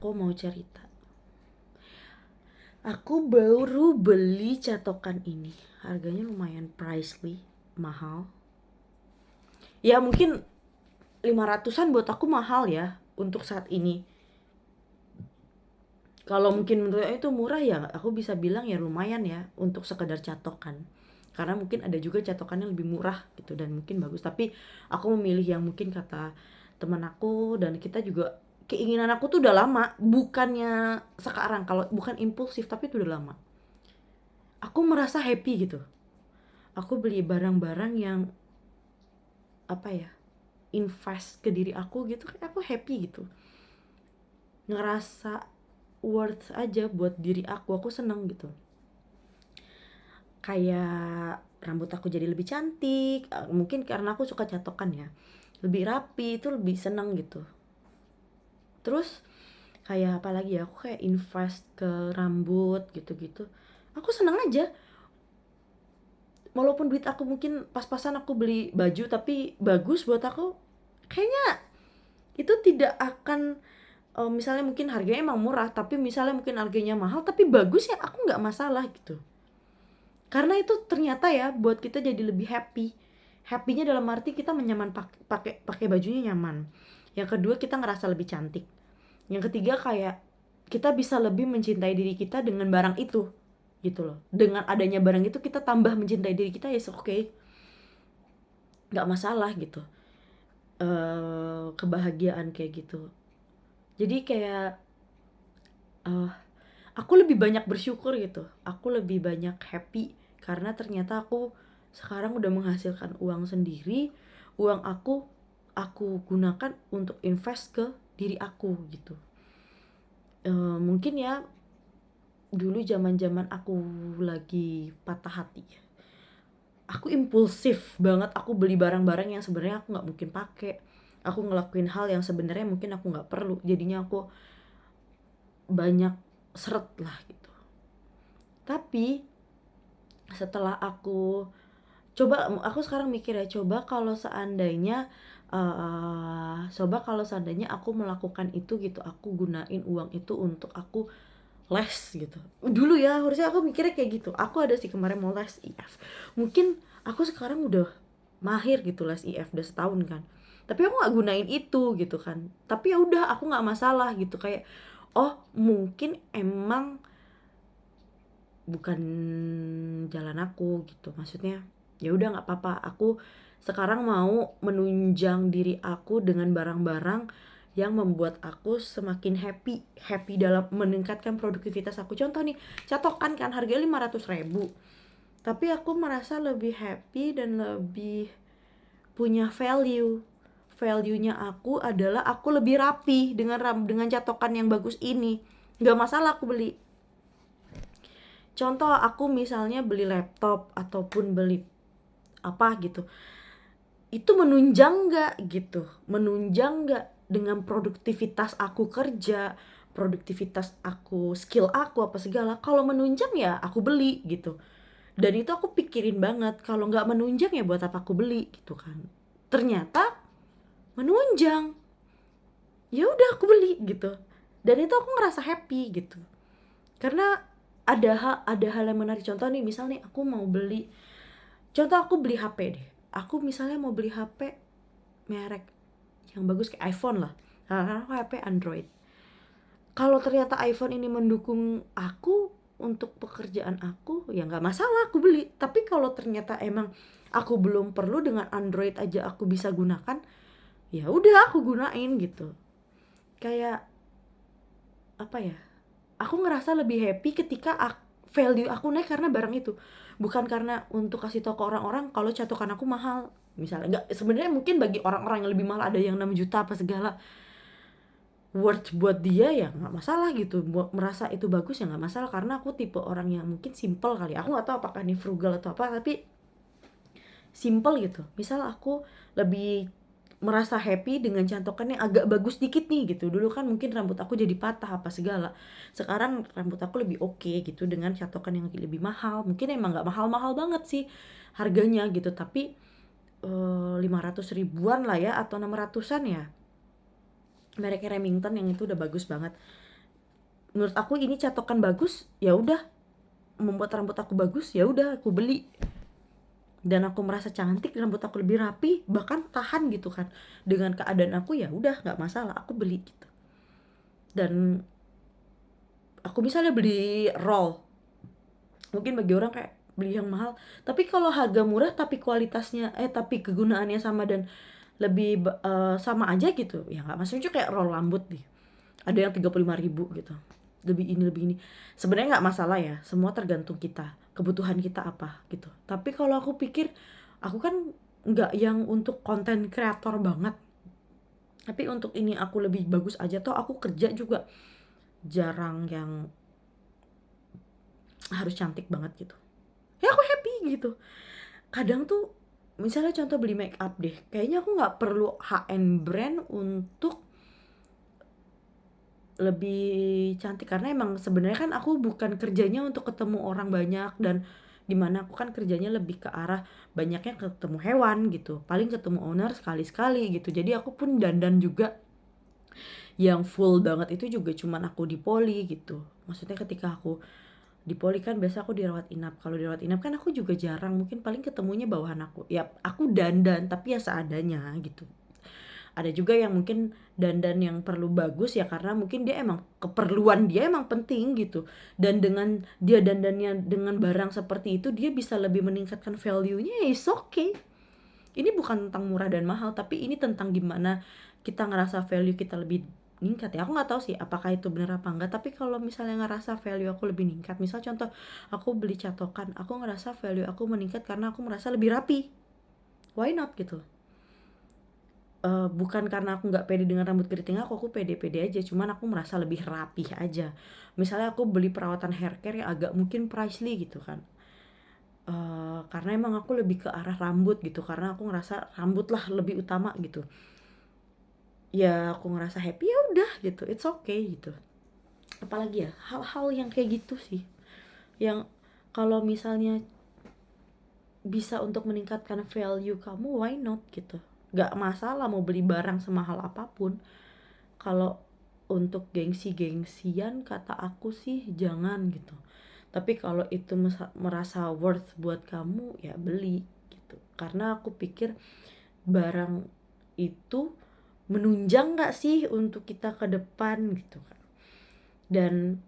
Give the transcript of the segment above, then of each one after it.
Aku mau cerita. Aku baru beli catokan ini. Harganya lumayan pricey, mahal. Ya mungkin 500-an buat aku mahal ya untuk saat ini. Kalau mungkin menurut itu murah ya aku bisa bilang ya lumayan ya untuk sekedar catokan. Karena mungkin ada juga catokannya lebih murah gitu dan mungkin bagus. Tapi aku memilih yang mungkin kata teman aku dan kita juga keinginan aku tuh udah lama. Bukannya sekarang, kalau bukan impulsif tapi itu udah lama. Aku merasa happy gitu. Aku beli barang-barang yang apa ya, invest ke diri aku gitu, kayak aku happy gitu, ngerasa worth aja buat diri aku seneng gitu. Kayak rambut aku jadi lebih cantik, mungkin karena aku suka catokan ya, lebih rapi, itu lebih seneng gitu. Terus kayak apa lagi ya, aku kayak invest ke rambut gitu-gitu, aku seneng aja. Walaupun duit aku mungkin pas-pasan aku beli baju tapi bagus buat aku, kayaknya itu tidak akan misalnya mungkin harganya emang murah tapi misalnya mungkin harganya mahal tapi bagus ya aku nggak masalah gitu. Karena itu ternyata ya buat kita jadi lebih happy. Happynya dalam arti kita menyaman pakai pakai bajunya nyaman. Yang kedua kita ngerasa lebih cantik. Yang ketiga kayak kita bisa lebih mencintai diri kita dengan barang itu gitu loh. Dengan adanya barang itu kita tambah mencintai diri kita, ya okay, nggak masalah gitu. Kebahagiaan kayak gitu. Jadi kayak uh, aku lebih banyak bersyukur gitu, aku lebih banyak happy karena ternyata aku sekarang udah menghasilkan uang sendiri. Uang aku gunakan untuk invest ke diri aku gitu. Mungkin ya dulu zaman aku lagi patah hati, aku impulsif banget, aku beli barang-barang yang sebenarnya aku nggak mungkin pakai, aku ngelakuin hal yang sebenarnya mungkin aku nggak perlu, jadinya aku banyak seret lah gitu. Tapi setelah aku sekarang mikir ya, coba kalau seandainya aku melakukan itu gitu, aku gunain uang itu untuk aku les gitu. Dulu ya harusnya aku mikirnya kayak gitu, aku ada sih kemarin mau les IF, mungkin aku sekarang udah mahir gitu les IF udah setahun kan, tapi aku nggak gunain itu gitu kan. Tapi ya udah aku nggak masalah gitu, kayak oh mungkin emang bukan jalan aku gitu, maksudnya ya udah nggak apa-apa, aku sekarang mau menunjang diri aku dengan barang-barang yang membuat aku semakin happy happy dalam meningkatkan produktivitas aku. Contoh nih, catokan kan harganya 500.000 tapi aku merasa lebih happy dan lebih punya value-nya aku adalah aku lebih rapi dengan catokan yang bagus ini, nggak masalah aku beli. Contoh aku misalnya beli laptop ataupun beli apa gitu, itu menunjang nggak gitu, menunjang nggak dengan produktivitas aku kerja, produktivitas aku, skill aku apa segala. Kalau menunjang ya aku beli gitu. Dan itu aku pikirin banget, kalau nggak menunjang ya buat apa aku beli gitu kan. Ternyata menunjang, ya udah aku beli gitu. Dan itu aku ngerasa happy gitu, karena ada hal yang menarik. Contoh nih, misal nih aku mau beli, contoh aku beli HP deh, aku misalnya mau beli HP merek yang bagus kayak iPhone lah, karena aku HP Android. Kalau ternyata iPhone ini mendukung aku untuk pekerjaan aku, ya nggak masalah aku beli. Tapi kalau ternyata emang aku belum perlu, dengan Android aja aku bisa gunakan, ya udah aku gunain gitu. Kayak apa ya, aku ngerasa lebih happy ketika value aku naik karena barang itu, bukan karena untuk kasih tau ke orang-orang kalau catokan aku mahal misalnya. Nggak, sebenarnya mungkin bagi orang-orang yang lebih mahal ada yang 6 juta apa segala, worth buat dia ya nggak masalah gitu. Buat merasa itu bagus ya nggak masalah, karena aku tipe orang yang mungkin simple kali, aku nggak tahu apakah ini frugal atau apa, tapi simple gitu. Misal aku lebih merasa happy dengan cantokan yang agak bagus dikit nih gitu. Dulu kan mungkin rambut aku jadi patah apa segala, sekarang rambut aku lebih oke gitu dengan catokan yang lebih mahal. Mungkin emang nggak mahal-mahal banget sih harganya gitu, tapi 500 ribuan lah ya, atau 600-an ya, mereknya Remington yang itu udah bagus banget. menurut aku ini catokan bagus, ya udah, membuat rambut aku bagus, ya udah aku beli. Dan aku merasa cantik, rambut aku lebih rapi, bahkan tahan gitu kan dengan keadaan aku, ya udah nggak masalah, aku beli gitu. Dan aku misalnya beli roll, mungkin bagi orang kayak beli yang mahal, tapi kalau harga murah tapi kualitasnya tapi kegunaannya sama dan lebih sama aja gitu, ya nggak, maksudnya kayak roll rambut nih ada yang 35.000 gitu, lebih ini sebenarnya nggak masalah ya, semua tergantung kita, kebutuhan kita apa gitu. Tapi kalau aku pikir, aku kan nggak yang untuk konten kreator banget, tapi untuk ini aku lebih bagus aja, toh aku kerja juga jarang yang harus cantik banget gitu, ya aku happy gitu. Kadang tuh misalnya contoh beli make up deh, kayaknya aku nggak perlu high-end brand untuk lebih cantik, karena emang sebenarnya kan aku bukan kerjanya untuk ketemu orang banyak, dan dimana aku kan kerjanya lebih ke arah banyaknya ketemu hewan gitu, paling ketemu owner sekali-sekali gitu. Jadi aku pun dandan juga yang full banget itu juga cuman aku di poli gitu. Maksudnya ketika aku di poli kan biasa aku dirawat inap. Kalau dirawat inap kan aku juga jarang, mungkin paling ketemunya bawahan aku. Ya aku dandan tapi ya seadanya gitu. Ada juga yang mungkin dandan yang perlu bagus ya karena mungkin dia emang keperluan dia emang penting gitu. Dan dengan dia dandannya dengan barang seperti itu, dia bisa lebih meningkatkan value-nya, is okay. Ini bukan tentang murah dan mahal, tapi ini tentang gimana kita ngerasa value kita lebih meningkat ya. Aku nggak tahu sih apakah itu bener apa enggak, tapi kalau misalnya ngerasa value aku lebih meningkat, misal contoh aku beli catokan, aku ngerasa value aku meningkat karena aku merasa lebih rapi, why not gitu. Bukan karena aku nggak pede dengan rambut keriting aku pede-pede aja, cuman aku merasa lebih rapih aja. Misalnya aku beli perawatan hair care yang agak mungkin pricey gitu kan, karena emang aku lebih ke arah rambut gitu, karena aku ngerasa rambut lah lebih utama gitu. Ya aku ngerasa happy, ya udah gitu, it's okay gitu. Apalagi ya hal-hal yang kayak gitu sih, yang kalau misalnya bisa untuk meningkatkan value kamu, why not gitu. Gak masalah mau beli barang semahal apapun. Kalau untuk gengsi-gengsian, kata aku sih jangan gitu. Tapi kalau itu merasa worth buat kamu, ya beli gitu. Karena aku pikir barang itu menunjang gak sih untuk kita ke depan gitu kan. Dan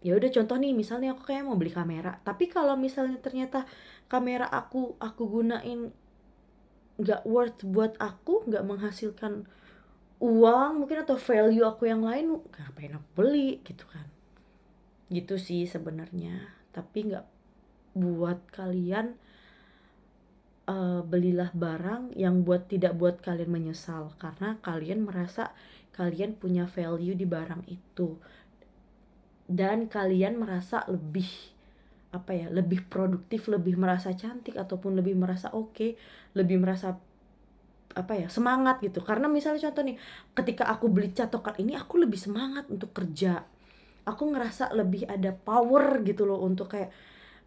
ya udah, contoh nih misalnya aku kayak mau beli kamera, tapi kalau misalnya ternyata kamera aku gunain nggak worth buat aku, nggak menghasilkan uang mungkin atau value aku yang lain, ngapain aku beli gitu kan. Gitu sih sebenarnya. Tapi nggak, buat kalian belilah barang yang tidak buat kalian menyesal, karena kalian merasa kalian punya value di barang itu, dan kalian merasa lebih lebih produktif, lebih merasa cantik, ataupun lebih merasa oke, lebih merasa semangat gitu. Karena misalnya contoh nih, ketika aku beli catokan ini, aku lebih semangat untuk kerja, aku ngerasa lebih ada power gitu loh, untuk kayak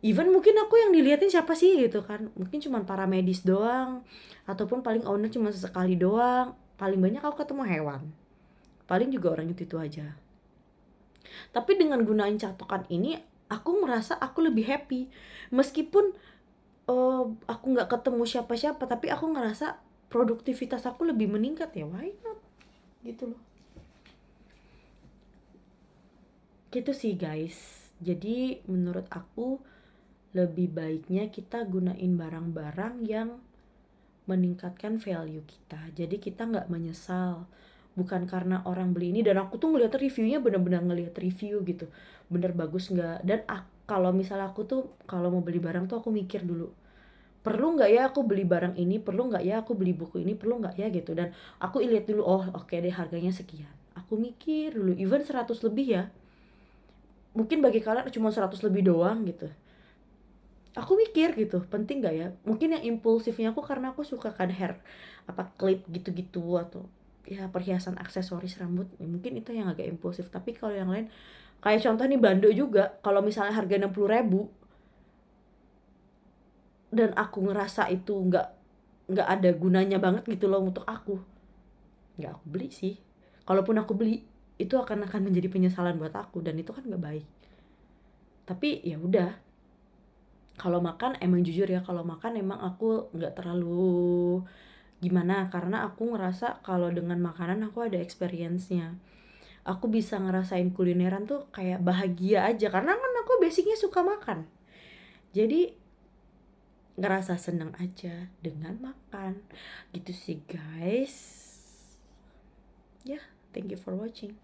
even mungkin aku yang diliatin siapa sih gitu kan, mungkin cuma para medis doang, ataupun paling owner cuma sesekali doang, paling banyak aku ketemu hewan, paling juga orang itu aja. Tapi dengan gunain catokan ini, aku merasa aku lebih happy, meskipun aku nggak ketemu siapa-siapa, tapi aku ngerasa produktivitas aku lebih meningkat, ya why not gitu loh. Gitu sih guys. Jadi menurut aku lebih baiknya kita gunain barang-barang yang meningkatkan value kita, jadi kita nggak menyesal. Bukan karena orang beli ini, dan aku tuh ngeliat reviewnya, bener-bener ngeliat review gitu, bener bagus nggak. Dan kalau misalnya aku tuh kalau mau beli barang tuh aku mikir dulu, perlu nggak ya aku beli barang ini, perlu nggak ya aku beli buku ini, perlu nggak ya gitu. Dan aku lihat dulu, oh oke deh harganya sekian, aku mikir dulu, even 100 lebih ya, mungkin bagi kalian cuma 100 lebih doang gitu, aku mikir gitu, penting gak ya. Mungkin yang impulsifnya aku karena aku suka kan hair clip gitu-gitu, atau ya perhiasan aksesoris rambut ya, mungkin itu yang agak impulsif. Tapi kalau yang lain, kayak contoh nih bando juga, kalau misalnya harga 60.000 dan aku ngerasa itu nggak ada gunanya banget gitu loh untuk aku, nggak aku beli sih. Kalaupun aku beli, itu akan menjadi penyesalan buat aku, dan itu kan gak baik. Tapi ya udah, kalau makan emang jujur ya, kalau makan emang aku nggak terlalu gimana, karena aku ngerasa kalau dengan makanan aku ada experience-nya. Aku bisa ngerasain kulineran tuh kayak bahagia aja, karena kan aku basicnya suka makan. Jadi ngerasa seneng aja dengan makan. Gitu sih guys. Ya, thank you for watching.